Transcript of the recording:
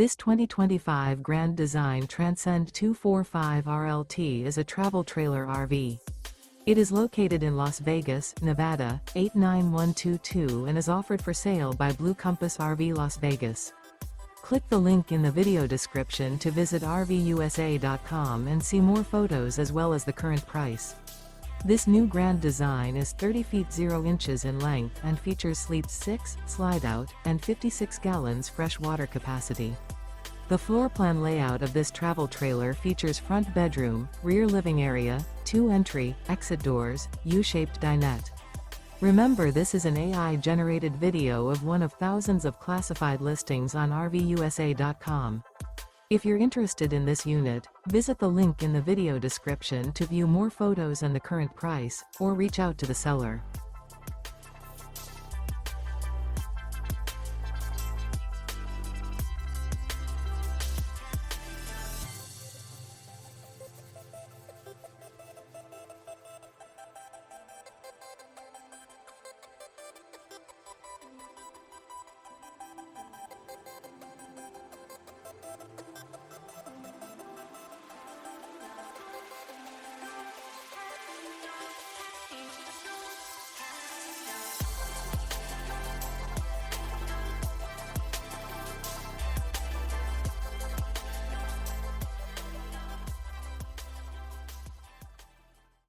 This 2025 Grand Design Transcend 245 RLT is a travel trailer RV. It is located in Las Vegas, Nevada, 89122 and is offered for sale by Blue Compass RV Las Vegas. Click the link in the video description to visit RVUSA.com and see more photos as well as the current price. This new Grand Design is 30 feet 0 inches in length and features sleeps 6, slide-out, and 56 gallons fresh water capacity. The floor plan layout of this travel trailer features front bedroom, rear living area, 2 entry, exit doors, U-shaped dinette. Remember, this is an AI-generated video of one of thousands of classified listings on RVUSA.com. If you're interested in this unit, visit the link in the video description to view more photos and the current price, or reach out to the seller.